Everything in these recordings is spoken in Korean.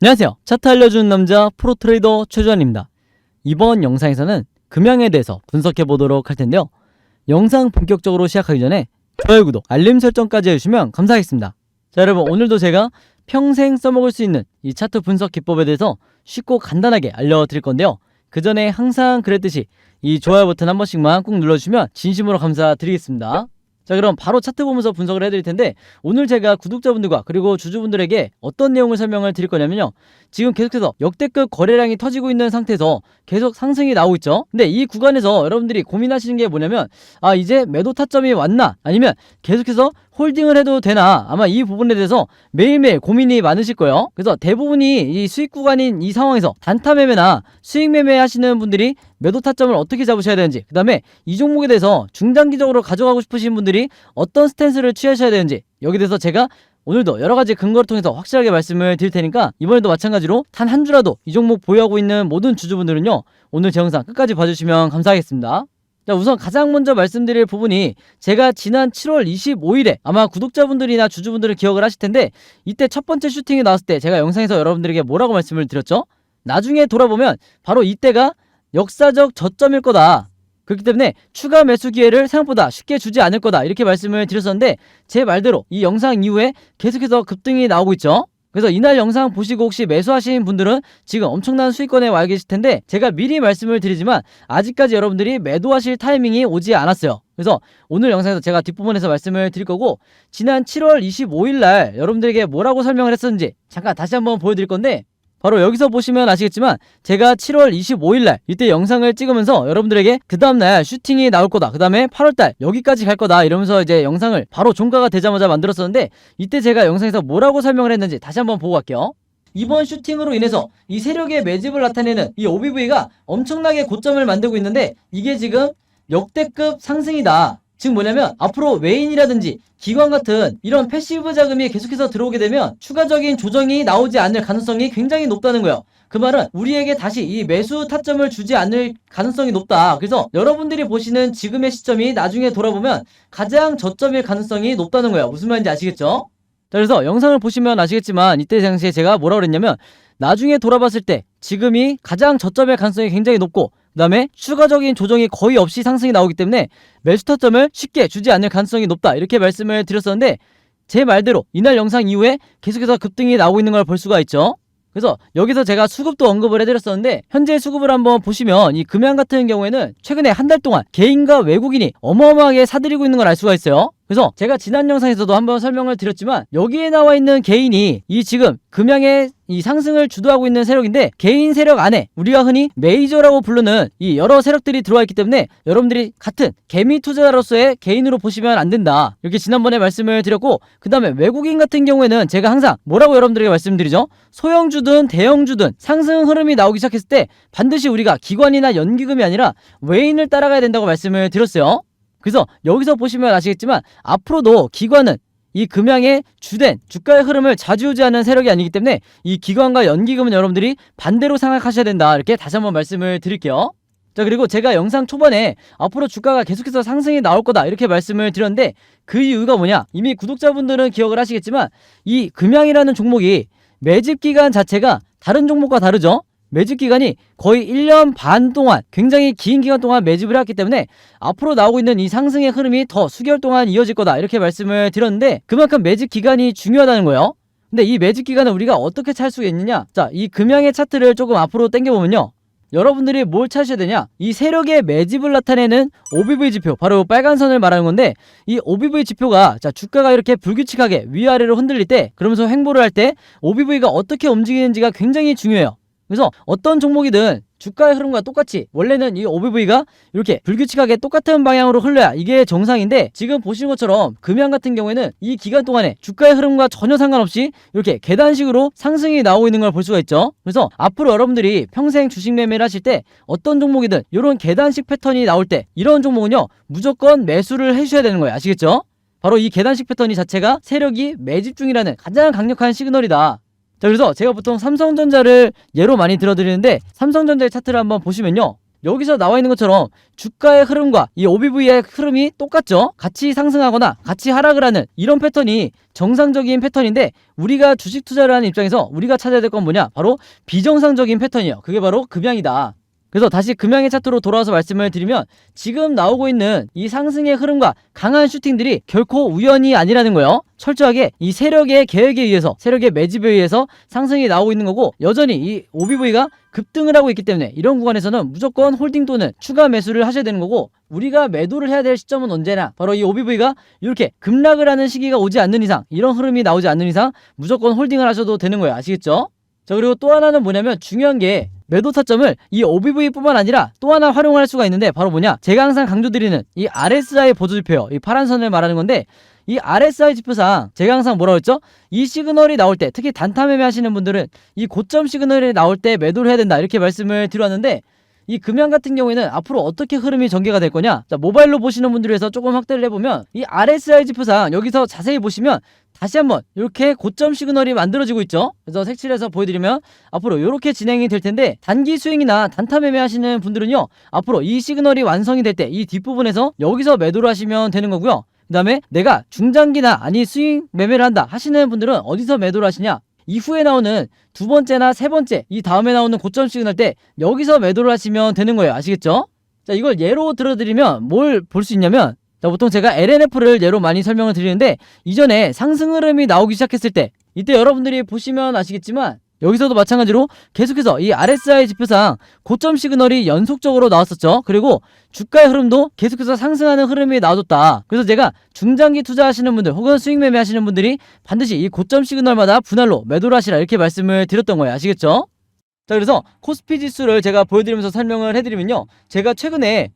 안녕하세요. 차트 알려주는 남자 프로트레이더 최주환입니다. 이번 영상에서는 금양에 대해서 분석해 보도록 할 텐데요. 영상 본격적으로 시작하기 전에 좋아요, 구독, 알림 설정까지 해주시면 감사하겠습니다. 자, 여러분, 오늘도 제가 평생 써먹을 수 있는 이 차트 분석 기법에 대해서 쉽고 간단하게 알려드릴 건데요. 그 전에 항상 그랬듯이 이 좋아요 버튼 한 번씩만 꾹 눌러주시면 진심으로 감사드리겠습니다. 자, 그럼 바로 차트 보면서 분석을 해드릴 텐데, 오늘 제가 구독자분들과 그리고 주주분들에게 어떤 내용을 설명을 드릴 거냐면요, 지금 계속해서 역대급 거래량이 터지고 있는 상태에서 계속 상승이 나오고 있죠. 근데 이 구간에서 여러분들이 고민하시는 게 뭐냐면, 이제 매도 타점이 왔나, 아니면 계속해서 홀딩을 해도 되나, 아마 이 부분에 대해서 매일매일 고민이 많으실 거예요. 그래서 대부분이 이 수익 구간인 이 상황에서 단타 매매나 수익 매매 하시는 분들이 매도 타점을 어떻게 잡으셔야 되는지, 그 다음에 이 종목에 대해서 중장기적으로 가져가고 싶으신 분들이 어떤 스탠스를 취하셔야 되는지, 여기 대해서 제가 오늘도 여러가지 근거를 통해서 확실하게 말씀을 드릴 테니까, 이번에도 마찬가지로 단 한 주라도 이 종목 보유하고 있는 모든 주주분들은요, 오늘 제 영상 끝까지 봐주시면 감사하겠습니다. 자, 우선 가장 먼저 말씀드릴 부분이, 제가 지난 7월 25일에 아마 구독자분들이나 주주분들은 기억을 하실 텐데, 이때 첫 번째 슈팅이 나왔을 때 제가 영상에서 여러분들에게 뭐라고 말씀을 드렸죠? 나중에 돌아보면 바로 이때가 역사적 저점일 거다. 그렇기 때문에 추가 매수 기회를 생각보다 쉽게 주지 않을 거다, 이렇게 말씀을 드렸었는데, 제 말대로 이 영상 이후에 계속해서 급등이 나오고 있죠. 그래서 이날 영상 보시고 혹시 매수하신 분들은 지금 엄청난 수익권에 와 계실 텐데, 제가 미리 말씀을 드리지만 아직까지 여러분들이 매도하실 타이밍이 오지 않았어요. 그래서 오늘 영상에서 제가 뒷부분에서 말씀을 드릴 거고, 지난 7월 25일날 여러분들에게 뭐라고 설명을 했었는지 잠깐 다시 한번 보여드릴 건데, 바로 여기서 보시면 아시겠지만, 제가 7월 25일날 이때 영상을 찍으면서 여러분들에게 그 다음날 슈팅이 나올 거다, 그 다음에 8월달 여기까지 갈 거다, 이러면서 이제 영상을 바로 종가가 되자마자 만들었었는데, 이때 제가 영상에서 뭐라고 설명을 했는지 다시 한번 보고 갈게요. 이번 슈팅으로 인해서 이 세력의 매집을 나타내는 이 OBV가 엄청나게 고점을 만들고 있는데, 이게 지금 역대급 상승이다. 즉 뭐냐면, 앞으로 외인이라든지 기관 같은 이런 패시브 자금이 계속해서 들어오게 되면 추가적인 조정이 나오지 않을 가능성이 굉장히 높다는 거예요. 그 말은 우리에게 다시 이 매수 타점을 주지 않을 가능성이 높다. 그래서 여러분들이 보시는 지금의 시점이 나중에 돌아보면 가장 저점일 가능성이 높다는 거예요. 무슨 말인지 아시겠죠? 자, 그래서 영상을 보시면 아시겠지만, 이때 당시에 제가 뭐라고 그랬냐면, 나중에 돌아봤을 때 지금이 가장 저점일 가능성이 굉장히 높고, 그 다음에 추가적인 조정이 거의 없이 상승이 나오기 때문에 매수 타점을 쉽게 주지 않을 가능성이 높다, 이렇게 말씀을 드렸었는데, 제 말대로 이날 영상 이후에 계속해서 급등이 나오고 있는 걸 볼 수가 있죠. 그래서 여기서 제가 수급도 언급을 해드렸었는데, 현재 수급을 한번 보시면 이 금양 같은 경우에는 최근에 한 달 동안 개인과 외국인이 어마어마하게 사들이고 있는 걸 알 수가 있어요. 그래서 제가 지난 영상에서도 한번 설명을 드렸지만, 여기에 나와 있는 개인이 이 지금 금양의 이 상승을 주도하고 있는 세력인데, 개인 세력 안에 우리가 흔히 메이저라고 부르는 이 여러 세력들이 들어와 있기 때문에 여러분들이 같은 개미 투자자로서의 개인으로 보시면 안 된다, 이렇게 지난번에 말씀을 드렸고, 그 다음에 외국인 같은 경우에는 제가 항상 뭐라고 여러분들에게 말씀드리죠? 소형주든 대형주든 상승 흐름이 나오기 시작했을 때 반드시 우리가 기관이나 연기금이 아니라 외인을 따라가야 된다고 말씀을 드렸어요. 그래서 여기서 보시면 아시겠지만, 앞으로도 기관은 이 금양의 주된 주가의 흐름을 좌지우지하는 세력이 아니기 때문에 이 기관과 연기금은 여러분들이 반대로 생각하셔야 된다, 이렇게 다시 한번 말씀을 드릴게요. 자, 그리고 제가 영상 초반에 앞으로 주가가 계속해서 상승이 나올 거다, 이렇게 말씀을 드렸는데, 그 이유가 뭐냐, 이미 구독자분들은 기억을 하시겠지만, 이 금양이라는 종목이 매집 기간 자체가 다른 종목과 다르죠. 매집 기간이 거의 1년 반 동안, 굉장히 긴 기간 동안 매집을 해왔기 때문에 앞으로 나오고 있는 이 상승의 흐름이 더 수개월 동안 이어질 거다, 이렇게 말씀을 드렸는데, 그만큼 매집 기간이 중요하다는 거예요. 근데 이 매집 기간을 우리가 어떻게 찾을 수 있느냐, 자, 이 금양의 차트를 조금 앞으로 당겨보면요, 여러분들이 뭘 찾으셔야 되냐, 이 세력의 매집을 나타내는 OBV 지표, 바로 빨간 선을 말하는 건데, 이 OBV 지표가, 자, 주가가 이렇게 불규칙하게 위아래로 흔들릴 때, 그러면서 횡보를 할 때 OBV가 어떻게 움직이는지가 굉장히 중요해요. 그래서 어떤 종목이든 주가의 흐름과 똑같이 원래는 이 OBV가 이렇게 불규칙하게 똑같은 방향으로 흘러야 이게 정상인데, 지금 보시는 것처럼 금양 같은 경우에는 이 기간 동안에 주가의 흐름과 전혀 상관없이 이렇게 계단식으로 상승이 나오고 있는 걸 볼 수가 있죠. 그래서 앞으로 여러분들이 평생 주식 매매를 하실 때 어떤 종목이든 이런 계단식 패턴이 나올 때, 이런 종목은요 무조건 매수를 해주셔야 되는 거예요. 아시겠죠? 바로 이 계단식 패턴이 자체가 세력이 매집 중이라는 가장 강력한 시그널이다. 자, 그래서 제가 보통 삼성전자를 예로 많이 들어드리는데, 삼성전자의 차트를 한번 보시면요, 여기서 나와 있는 것처럼 주가의 흐름과 이 OBV의 흐름이 똑같죠. 같이 상승하거나 같이 하락을 하는 이런 패턴이 정상적인 패턴인데, 우리가 주식 투자를 하는 입장에서 우리가 찾아야 될 건 뭐냐, 바로 비정상적인 패턴이에요. 그게 바로 금양이다. 그래서 다시 금양의 차트로 돌아와서 말씀을 드리면, 지금 나오고 있는 이 상승의 흐름과 강한 슈팅들이 결코 우연이 아니라는 거예요. 철저하게 이 세력의 계획에 의해서, 세력의 매집에 의해서 상승이 나오고 있는 거고, 여전히 이 OBV가 급등을 하고 있기 때문에 이런 구간에서는 무조건 홀딩 또는 추가 매수를 하셔야 되는 거고, 우리가 매도를 해야 될 시점은 언제나 바로 이 OBV가 이렇게 급락을 하는 시기가 오지 않는 이상, 이런 흐름이 나오지 않는 이상 무조건 홀딩을 하셔도 되는 거예요. 아시겠죠? 자, 그리고 또 하나는 뭐냐면, 중요한 게 매도 타점을 이 OBV 뿐만 아니라 또 하나 활용할 수가 있는데, 바로 뭐냐, 제가 항상 강조드리는 이 RSI 보조지표예요. 이 파란 선을 말하는 건데, 이 RSI 지표상 제가 항상 뭐라고 했죠? 이 시그널이 나올 때, 특히 단타 매매 하시는 분들은 이 고점 시그널이 나올 때 매도를 해야 된다, 이렇게 말씀을 드렸는데, 이 금양 같은 경우에는 앞으로 어떻게 흐름이 전개가 될 거냐, 자, 모바일로 보시는 분들 위해서 조금 확대를 해보면, 이 RSI 지표상 여기서 자세히 보시면 다시 한번 이렇게 고점 시그널이 만들어지고 있죠. 그래서 색칠해서 보여드리면 앞으로 이렇게 진행이 될 텐데, 단기 스윙이나 단타 매매 하시는 분들은요, 앞으로 이 시그널이 완성이 될 때 이 뒷부분에서 여기서 매도를 하시면 되는 거고요. 그 다음에 내가 중장기나 아니 스윙 매매를 한다 하시는 분들은 어디서 매도를 하시냐, 이후에 나오는 두 번째나 세 번째, 이 다음에 나오는 고점 시그널 때 여기서 매도를 하시면 되는 거예요. 아시겠죠? 자, 이걸 예로 들어드리면 뭘 볼 수 있냐면, 자, 보통 제가 LNF를 예로 많이 설명을 드리는데, 이전에 상승 흐름이 나오기 시작했을 때, 이때 여러분들이 보시면 아시겠지만 여기서도 마찬가지로 계속해서 이 RSI 지표상 고점 시그널이 연속적으로 나왔었죠. 그리고 주가의 흐름도 계속해서 상승하는 흐름이 나와줬다. 그래서 제가 중장기 투자하시는 분들 혹은 수익 매매 하시는 분들이 반드시 이 고점 시그널마다 분할로 매도를 하시라, 이렇게 말씀을 드렸던 거예요. 아시겠죠? 자, 그래서 코스피 지수를 제가 보여드리면서 설명을 해드리면요, 제가 최근에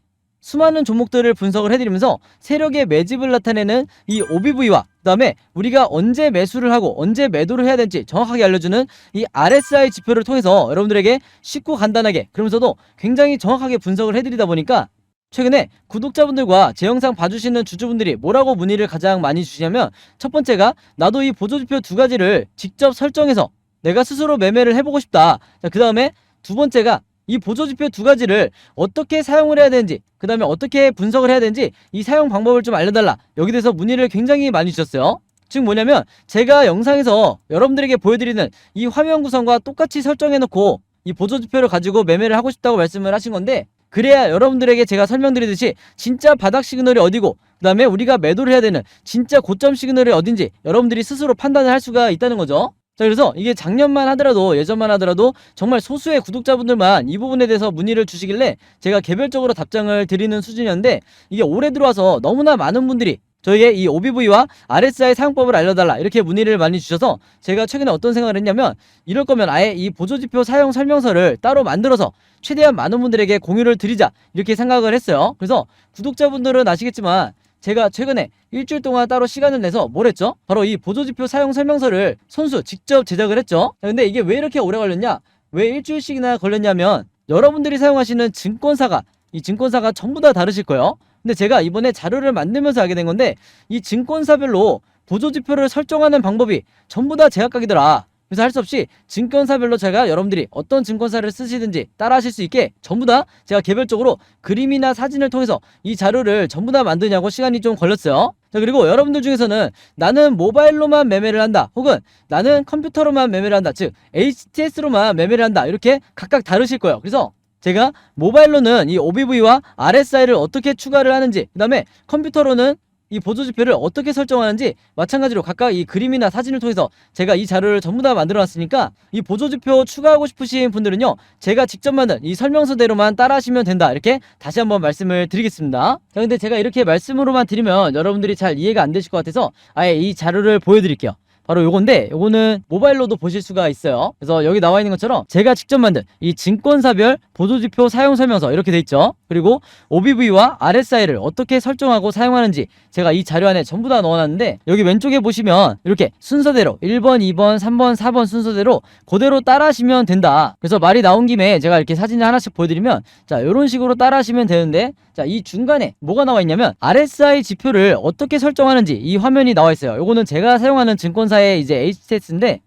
수많은 종목들을 분석을 해드리면서 세력의 매집을 나타내는 이 OBV와 그 다음에 우리가 언제 매수를 하고 언제 매도를 해야 될지 정확하게 알려주는 이 RSI 지표를 통해서 여러분들에게 쉽고 간단하게, 그러면서도 굉장히 정확하게 분석을 해드리다 보니까, 최근에 구독자분들과 제 영상 봐주시는 주주분들이 뭐라고 문의를 가장 많이 주시냐면, 첫 번째가 나도 이 보조지표 두 가지를 직접 설정해서 내가 스스로 매매를 해보고 싶다. 그 다음에 두 번째가 이 보조지표 두 가지를 어떻게 사용을 해야 되는지, 그 다음에 어떻게 분석을 해야 되는지 이 사용 방법을 좀 알려달라, 여기 대해서 문의를 굉장히 많이 주셨어요. 즉 뭐냐면, 제가 영상에서 여러분들에게 보여드리는 이 화면 구성과 똑같이 설정해놓고 이 보조지표를 가지고 매매를 하고 싶다고 말씀을 하신 건데, 그래야 여러분들에게 제가 설명드리듯이 진짜 바닥 시그널이 어디고 그 다음에 우리가 매도를 해야 되는 진짜 고점 시그널이 어딘지 여러분들이 스스로 판단을 할 수가 있다는 거죠. 자, 그래서 이게 작년만 하더라도, 예전만 하더라도 정말 소수의 구독자분들만 이 부분에 대해서 문의를 주시길래 제가 개별적으로 답장을 드리는 수준이었는데, 이게 올해 들어와서 너무나 많은 분들이 저에게 이 OBV와 RSI 사용법을 알려달라, 이렇게 문의를 많이 주셔서 제가 최근에 어떤 생각을 했냐면, 이럴 거면 아예 이 보조지표 사용 설명서를 따로 만들어서 최대한 많은 분들에게 공유를 드리자, 이렇게 생각을 했어요. 그래서 구독자분들은 아시겠지만 제가 최근에 일주일 동안 따로 시간을 내서 뭘 했죠? 바로 이 보조지표 사용 설명서를 손수 직접 제작을 했죠. 근데 이게 왜 이렇게 오래 걸렸냐? 왜 일주일씩이나 걸렸냐면, 여러분들이 사용하시는 증권사가, 이 증권사가 전부 다 다르실 거예요. 근데 제가 이번에 자료를 만들면서 알게 된 건데, 이 증권사별로 보조지표를 설정하는 방법이 전부 다 제각각이더라. 그래서 할 수 없이 증권사별로 제가 여러분들이 어떤 증권사를 쓰시든지 따라 하실 수 있게 전부 다 제가 개별적으로 그림이나 사진을 통해서 이 자료를 전부 다 만드냐고 시간이 좀 걸렸어요. 자, 그리고 여러분들 중에서는 나는 모바일로만 매매를 한다, 혹은 나는 컴퓨터로만 매매를 한다, 즉 HTS로만 매매를 한다, 이렇게 각각 다르실 거예요. 그래서 제가 모바일로는 이 OBV와 RSI를 어떻게 추가를 하는지, 그 다음에 컴퓨터로는 이 보조지표를 어떻게 설정하는지 마찬가지로 각각 이 그림이나 사진을 통해서 제가 이 자료를 전부 다 만들어 놨으니까, 이 보조지표 추가하고 싶으신 분들은요, 제가 직접 만든 이 설명서대로만 따라 하시면 된다, 이렇게 다시 한번 말씀을 드리겠습니다. 자, 근데 제가 이렇게 말씀으로만 드리면 여러분들이 잘 이해가 안 되실 것 같아서 아예 이 자료를 보여드릴게요. 바로 요건데, 요거는 모바일로도 보실 수가 있어요. 그래서 여기 나와 있는 것처럼 제가 직접 만든 이 증권사별 보조지표 사용 설명서 이렇게 돼 있죠. 그리고 OBV와 RSI를 어떻게 설정하고 사용하는지 제가 이 자료 안에 전부 다 넣어놨는데, 여기 왼쪽에 보시면 이렇게 순서대로 1번, 2번, 3번, 4번 순서대로 그대로 따라 하시면 된다. 그래서 말이 나온 김에 제가 이렇게 사진을 하나씩 보여드리면, 자, 이런 식으로 따라 하시면 되는데, 자, 이 중간에 뭐가 나와 있냐면 RSI 지표를 어떻게 설정하는지 이 화면이 나와 있어요. 요거는 제가 사용하는 증권사의 이제 HTS인데,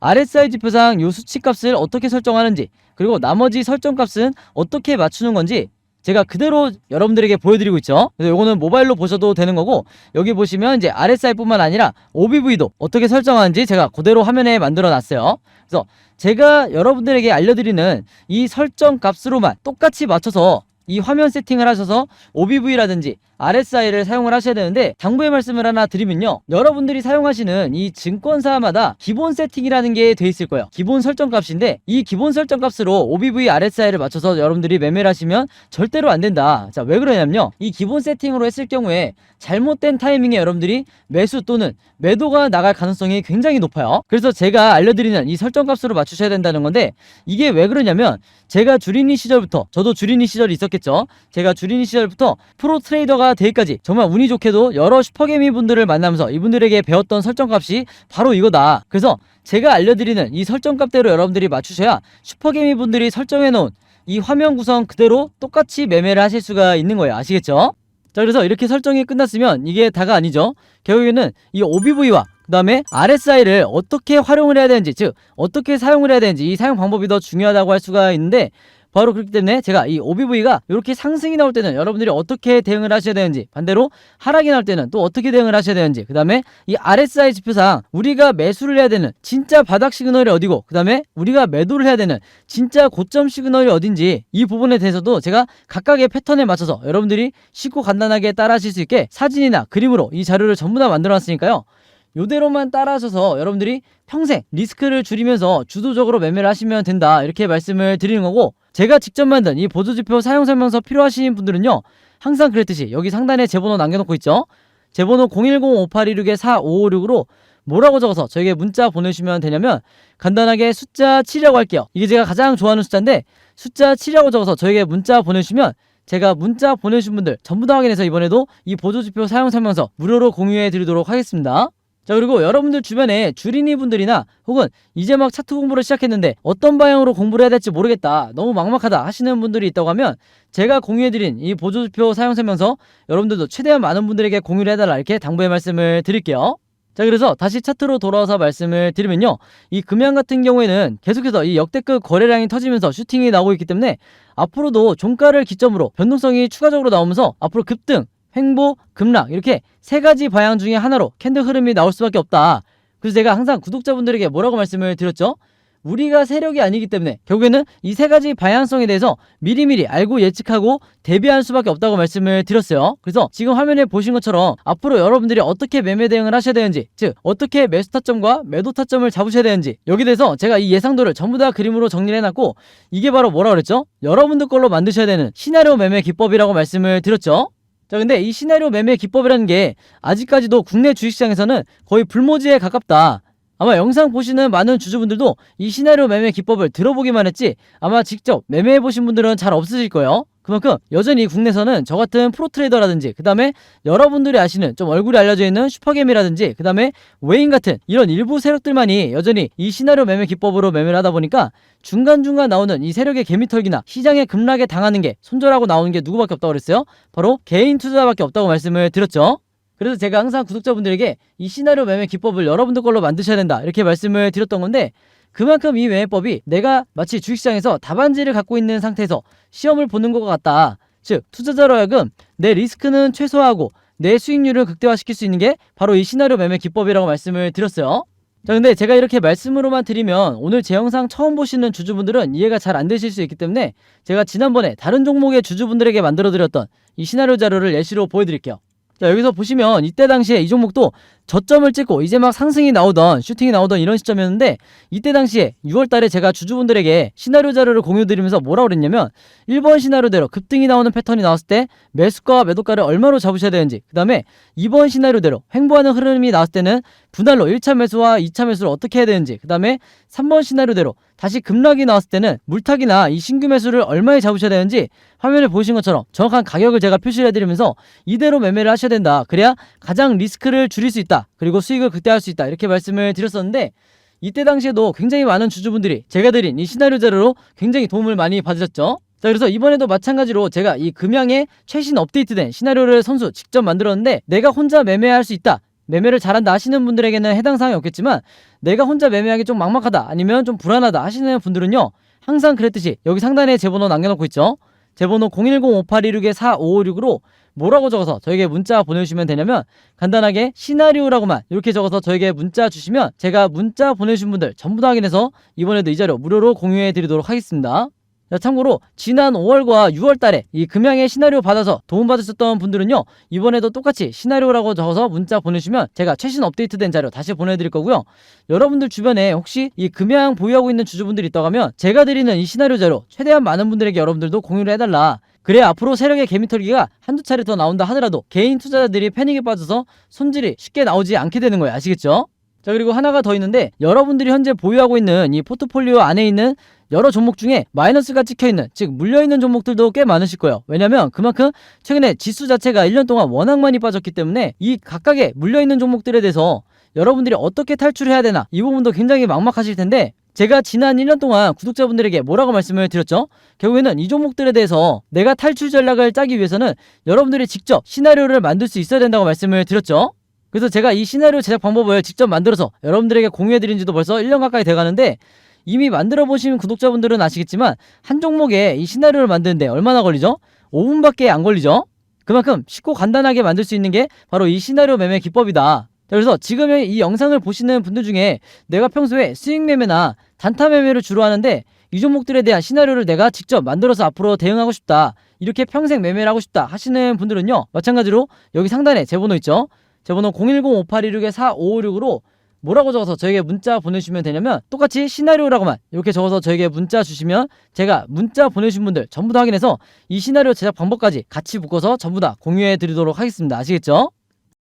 RSI 지표상 요 수치값을 어떻게 설정하는지, 그리고 나머지 설정값은 어떻게 맞추는 건지 제가 그대로 여러분들에게 보여드리고 있죠. 그래서 요거는 모바일로 보셔도 되는 거고, 여기 보시면 이제 RSI 뿐만 아니라 OBV도 어떻게 설정하는지 제가 그대로 화면에 만들어 놨어요. 그래서 제가 여러분들에게 알려드리는 이 설정 값으로만 똑같이 맞춰서 이 화면 세팅을 하셔서 OBV라든지 RSI를 사용을 하셔야 되는데, 당부의 말씀을 하나 드리면요, 여러분들이 사용하시는 이 증권사마다 기본 세팅이라는 게 돼 있을 거예요. 기본 설정 값인데, 이 기본 설정 값으로 OBV, RSI를 맞춰서 여러분들이 매매를 하시면 절대로 안 된다. 자, 왜 그러냐면요, 이 기본 세팅으로 했을 경우에 잘못된 타이밍에 여러분들이 매수 또는 매도가 나갈 가능성이 굉장히 높아요. 그래서 제가 알려드리는 이 설정 값으로 맞추셔야 된다는 건데, 이게 왜 그러냐면, 제가 주린이 시절부터, 저도 주린이 시절이 있었겠죠. 제가 주린이 시절부터 프로 트레이더가 되기까지 정말 운이 좋게도 여러 슈퍼개미 분들을 만나면서 이분들에게 배웠던 설정값이 바로 이거다. 그래서 제가 알려드리는 이 설정값대로 여러분들이 맞추셔야 슈퍼개미 분들이 설정해놓은 이 화면 구성 그대로 똑같이 매매를 하실 수가 있는 거예요. 아시겠죠? 자, 그래서 이렇게 설정이 끝났으면 이게 다가 아니죠. 결국에는 이 OBV와 그 다음에 RSI를 어떻게 활용을 해야 되는지, 즉 어떻게 사용을 해야 되는지, 이 사용 방법이 더 중요하다고 할 수가 있는데, 바로 그렇기 때문에 제가 이 OBV가 이렇게 상승이 나올 때는 여러분들이 어떻게 대응을 하셔야 되는지, 반대로 하락이 나올 때는 또 어떻게 대응을 하셔야 되는지, 그 다음에 이 RSI 지표상 우리가 매수를 해야 되는 진짜 바닥 시그널이 어디고, 그 다음에 우리가 매도를 해야 되는 진짜 고점 시그널이 어딘지, 이 부분에 대해서도 제가 각각의 패턴에 맞춰서 여러분들이 쉽고 간단하게 따라 하실 수 있게 사진이나 그림으로 이 자료를 전부 다 만들어 놨으니까요, 요대로만 따라하셔서 여러분들이 평생 리스크를 줄이면서 주도적으로 매매를 하시면 된다, 이렇게 말씀을 드리는 거고, 제가 직접 만든 이 보조지표 사용설명서 필요하신 분들은요, 항상 그랬듯이 여기 상단에 제 번호 남겨놓고 있죠. 제 번호 010-5816-4556으로 뭐라고 적어서 저에게 문자 보내주시면 되냐면, 간단하게 숫자 7이라고 할게요. 이게 제가 가장 좋아하는 숫자인데, 숫자 7이라고 적어서 저에게 문자 보내주시면 제가 문자 보내주신 분들 전부 다 확인해서 이번에도 이 보조지표 사용설명서 무료로 공유해 드리도록 하겠습니다. 자, 그리고 여러분들 주변에 주린이 분들이나 혹은 이제 막 차트 공부를 시작했는데 어떤 방향으로 공부를 해야 될지 모르겠다, 너무 막막하다 하시는 분들이 있다고 하면, 제가 공유해드린 이 보조지표 사용설명서 여러분들도 최대한 많은 분들에게 공유를 해달라, 이렇게 당부의 말씀을 드릴게요. 자, 그래서 다시 차트로 돌아와서 말씀을 드리면요, 이 금양 같은 경우에는 계속해서 이 역대급 거래량이 터지면서 슈팅이 나오고 있기 때문에 앞으로도 종가를 기점으로 변동성이 추가적으로 나오면서 앞으로 급등, 횡보, 급락, 이렇게 세 가지 방향 중에 하나로 캔들 흐름이 나올 수밖에 없다. 그래서 제가 항상 구독자분들에게 뭐라고 말씀을 드렸죠? 우리가 세력이 아니기 때문에 결국에는 이 세 가지 방향성에 대해서 미리미리 알고 예측하고 대비할 수밖에 없다고 말씀을 드렸어요. 그래서 지금 화면에 보신 것처럼 앞으로 여러분들이 어떻게 매매 대응을 하셔야 되는지, 즉 어떻게 매수 타점과 매도 타점을 잡으셔야 되는지, 여기에 대해서 제가 이 예상도를 전부 다 그림으로 정리를 해놨고, 이게 바로 뭐라 그랬죠? 여러분들 걸로 만드셔야 되는 시나리오 매매 기법이라고 말씀을 드렸죠. 자, 근데 이 시나리오 매매 기법이라는 게 아직까지도 국내 주식시장에서는 거의 불모지에 가깝다. 아마 영상 보시는 많은 주주분들도 이 시나리오 매매 기법을 들어보기만 했지 아마 직접 매매해보신 분들은 잘 없으실 거예요. 그만큼 여전히 국내에서는 저 같은 프로트레이더라든지, 그 다음에 여러분들이 아시는 좀 얼굴이 알려져 있는 슈퍼개미라든지, 그 다음에 웨인 같은 이런 일부 세력들만이 여전히 이 시나리오 매매 기법으로 매매를 하다 보니까 중간중간 나오는 이 세력의 개미털기나 시장의 급락에 당하는 게 손절하고 나오는 게 누구밖에 없다고 그랬어요? 바로 개인 투자자밖에 없다고 말씀을 드렸죠. 그래서 제가 항상 구독자분들에게 이 시나리오 매매 기법을 여러분들 걸로 만드셔야 된다, 이렇게 말씀을 드렸던 건데, 그만큼 이 매매법이 내가 마치 주식시장에서 답안지를 갖고 있는 상태에서 시험을 보는 것 같다. 즉 투자자로 하여금 내 리스크는 최소화하고 내 수익률을 극대화시킬 수 있는 게 바로 이 시나리오 매매 기법이라고 말씀을 드렸어요. 자, 근데 제가 이렇게 말씀으로만 드리면 오늘 제 영상 처음 보시는 주주분들은 이해가 잘 안 되실 수 있기 때문에, 제가 지난번에 다른 종목의 주주분들에게 만들어 드렸던 이 시나리오 자료를 예시로 보여드릴게요. 자, 여기서 보시면 이때 당시에 이 종목도 저점을 찍고 이제 막 상승이 나오던, 슈팅이 나오던 이런 시점이었는데, 이때 당시에 6월달에 제가 주주분들에게 시나리오 자료를 공유드리면서 뭐라고 그랬냐면, 1번 시나리오대로 급등이 나오는 패턴이 나왔을 때 매수가와 매도가를 얼마로 잡으셔야 되는지, 그 다음에 2번 시나리오대로 횡보하는 흐름이 나왔을 때는 분할로 1차 매수와 2차 매수를 어떻게 해야 되는지, 그 다음에 3번 시나리오대로 다시 급락이 나왔을 때는 물타기나 이 신규 매수를 얼마에 잡으셔야 되는지 화면에 보신 것처럼 정확한 가격을 제가 표시를 해드리면서 이대로 매매를 하셔야 된다, 그래야 가장 리스크를 줄일 수 있다, 그리고 수익을 극대화할 수 있다, 이렇게 말씀을 드렸었는데, 이때 당시에도 굉장히 많은 주주분들이 제가 드린 이 시나리오 자료로 굉장히 도움을 많이 받으셨죠. 자, 그래서 이번에도 마찬가지로 제가 이 금양의 최신 업데이트된 시나리오를 선수 직접 만들었는데, 내가 혼자 매매할 수 있다, 매매를 잘한다 하시는 분들에게는 해당 사항이 없겠지만 내가 혼자 매매하기 좀 막막하다 아니면 좀 불안하다 하시는 분들은요, 항상 그랬듯이 여기 상단에 제 번호 남겨놓고 있죠. 제 번호 010-5826-4556으로 뭐라고 적어서 저에게 문자 보내주시면 되냐면, 간단하게 시나리오라고만 이렇게 적어서 저에게 문자 주시면 제가 문자 보내주신 분들 전부 다 확인해서 이번에도 이 자료 무료로 공유해 드리도록 하겠습니다. 자, 참고로 지난 5월과 6월 달에 이 금양의 시나리오 받아서 도움받으셨던 분들은요, 이번에도 똑같이 시나리오라고 적어서 문자 보내주시면 제가 최신 업데이트된 자료 다시 보내드릴 거고요. 여러분들 주변에 혹시 이 금양 보유하고 있는 주주분들이 있다고 하면 제가 드리는 이 시나리오 자료 최대한 많은 분들에게 여러분들도 공유를 해달라. 그래 앞으로 세력의 개미털기가 한두 차례 더 나온다 하더라도 개인 투자자들이 패닉에 빠져서 손질이 쉽게 나오지 않게 되는 거예요. 아시겠죠? 자, 그리고 하나가 더 있는데, 여러분들이 현재 보유하고 있는 이 포트폴리오 안에 있는 여러 종목 중에 마이너스가 찍혀있는, 즉 물려있는 종목들도 꽤 많으실 거예요. 왜냐면 그만큼 최근에 지수 자체가 1년 동안 워낙 많이 빠졌기 때문에 이 각각의 물려있는 종목들에 대해서 여러분들이 어떻게 탈출해야 되나, 이 부분도 굉장히 막막하실 텐데, 제가 지난 1년 동안 구독자분들에게 뭐라고 말씀을 드렸죠? 결국에는 이 종목들에 대해서 내가 탈출 전략을 짜기 위해서는 여러분들이 직접 시나리오를 만들 수 있어야 된다고 말씀을 드렸죠. 그래서 제가 이 시나리오 제작 방법을 직접 만들어서 여러분들에게 공유해드린 지도 벌써 1년 가까이 돼가는데, 이미 만들어 보신 구독자분들은 아시겠지만 한 종목에 이 시나리오를 만드는데 얼마나 걸리죠? 5분밖에 안 걸리죠? 그만큼 쉽고 간단하게 만들 수 있는 게 바로 이 시나리오 매매 기법이다. 자, 그래서 지금 이 영상을 보시는 분들 중에 내가 평소에 수익 매매나 단타 매매를 주로 하는데 이 종목들에 대한 시나리오를 내가 직접 만들어서 앞으로 대응하고 싶다, 이렇게 평생 매매를 하고 싶다 하시는 분들은요, 마찬가지로 여기 상단에 제 번호 있죠? 제 번호 010-5826-4556으로 뭐라고 적어서 저에게 문자 보내주시면 되냐면, 똑같이 시나리오라고만 이렇게 적어서 저에게 문자 주시면 제가 문자 보내주신 분들 전부 다 확인해서 이 시나리오 제작 방법까지 같이 묶어서 전부 다 공유해 드리도록 하겠습니다. 아시겠죠?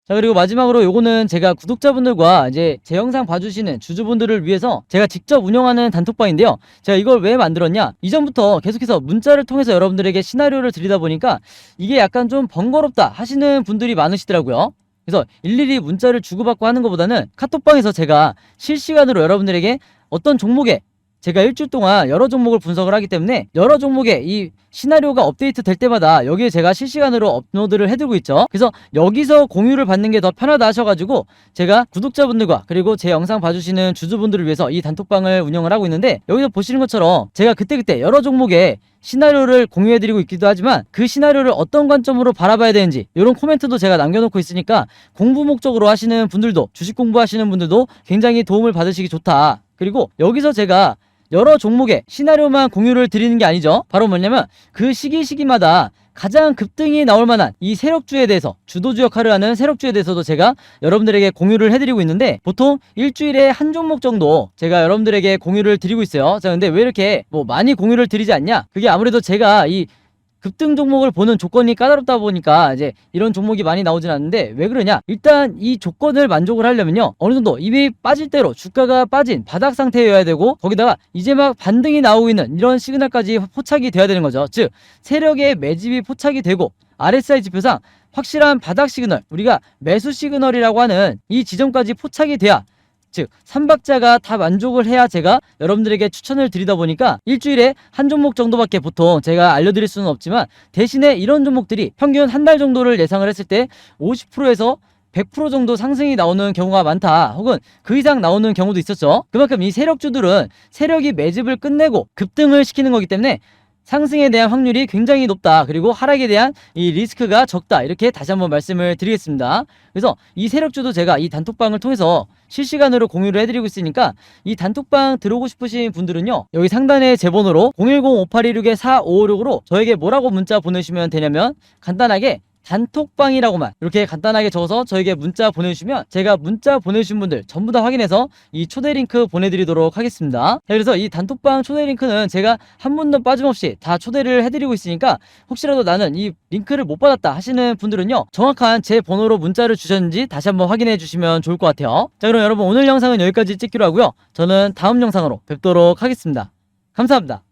자, 그리고 마지막으로 요거는 제가 구독자분들과 이제 제 영상 봐주시는 주주분들을 위해서 제가 직접 운영하는 단톡방인데요. 제가 이걸 왜 만들었냐, 이전부터 계속해서 문자를 통해서 여러분들에게 시나리오를 드리다 보니까 이게 약간 좀 번거롭다 하시는 분들이 많으시더라고요. 그래서 일일이 문자를 주고받고 하는 것보다는 카톡방에서 제가 실시간으로 여러분들에게 어떤 종목에, 제가 일주일 동안 여러 종목을 분석을 하기 때문에 여러 종목의 이 시나리오가 업데이트 될 때마다 여기에 제가 실시간으로 업로드를 해두고 있죠. 그래서 여기서 공유를 받는 게 더 편하다 하셔가지고 제가 구독자분들과 그리고 제 영상 봐주시는 주주분들을 위해서 이 단톡방을 운영을 하고 있는데, 여기서 보시는 것처럼 제가 그때그때 여러 종목의 시나리오를 공유해드리고 있기도 하지만 그 시나리오를 어떤 관점으로 바라봐야 되는지 이런 코멘트도 제가 남겨놓고 있으니까 공부 목적으로 하시는 분들도, 주식 공부하시는 분들도 굉장히 도움을 받으시기 좋다. 그리고 여기서 제가 여러 종목의 시나리오만 공유를 드리는 게 아니죠. 바로 뭐냐면 그 시기마다 가장 급등이 나올 만한 이 세력주에 대해서, 주도주 역할을 하는 세력주에 대해서도 제가 여러분들에게 공유를 해드리고 있는데, 보통 일주일에 한 종목 정도 제가 여러분들에게 공유를 드리고 있어요. 자, 근데 왜 이렇게 많이 공유를 드리지 않냐? 그게 아무래도 제가 이 급등 종목을 보는 조건이 까다롭다 보니까 이제 이런 종목이 많이 나오진 않는데, 왜 그러냐? 일단 이 조건을 만족을 하려면요, 어느 정도 이미 빠질 대로 주가가 빠진 바닥 상태여야 되고, 거기다가 이제 막 반등이 나오고 있는 이런 시그널까지 포착이 돼야 되는 거죠. 즉 세력의 매집이 포착이 되고 RSI 지표상 확실한 바닥 시그널, 우리가 매수 시그널이라고 하는 이 지점까지 포착이 돼야, 즉 3박자가 다 만족을 해야 제가 여러분들에게 추천을 드리다 보니까 일주일에 한 종목 정도밖에 보통 제가 알려드릴 수는 없지만, 대신에 이런 종목들이 평균 한 달 정도를 예상을 했을 때 50%에서 100% 정도 상승이 나오는 경우가 많다, 혹은 그 이상 나오는 경우도 있었죠. 그만큼 이 세력주들은 세력이 매집을 끝내고 급등을 시키는 거기 때문에 상승에 대한 확률이 굉장히 높다, 그리고 하락에 대한 이 리스크가 적다, 이렇게 다시 한번 말씀을 드리겠습니다. 그래서 이 세력주도 제가 이 단톡방을 통해서 실시간으로 공유를 해드리고 있으니까 이 단톡방 들어오고 싶으신 분들은요, 여기 상단에 제 번호로 010-5826-4556으로 저에게 뭐라고 문자 보내주시면 되냐면, 간단하게 단톡방이라고만 이렇게 간단하게 적어서 저에게 문자 보내주시면 제가 문자 보내주신 분들 전부 다 확인해서 이 초대 링크 보내드리도록 하겠습니다. 그래서 이 단톡방 초대 링크는 제가 한 분도 빠짐없이 다 초대를 해드리고 있으니까, 혹시라도 나는 이 링크를 못 받았다 하시는 분들은요, 정확한 제 번호로 문자를 주셨는지 다시 한번 확인해 주시면 좋을 것 같아요. 자, 그럼 여러분 오늘 영상은 여기까지 찍기로 하고요, 저는 다음 영상으로 뵙도록 하겠습니다. 감사합니다.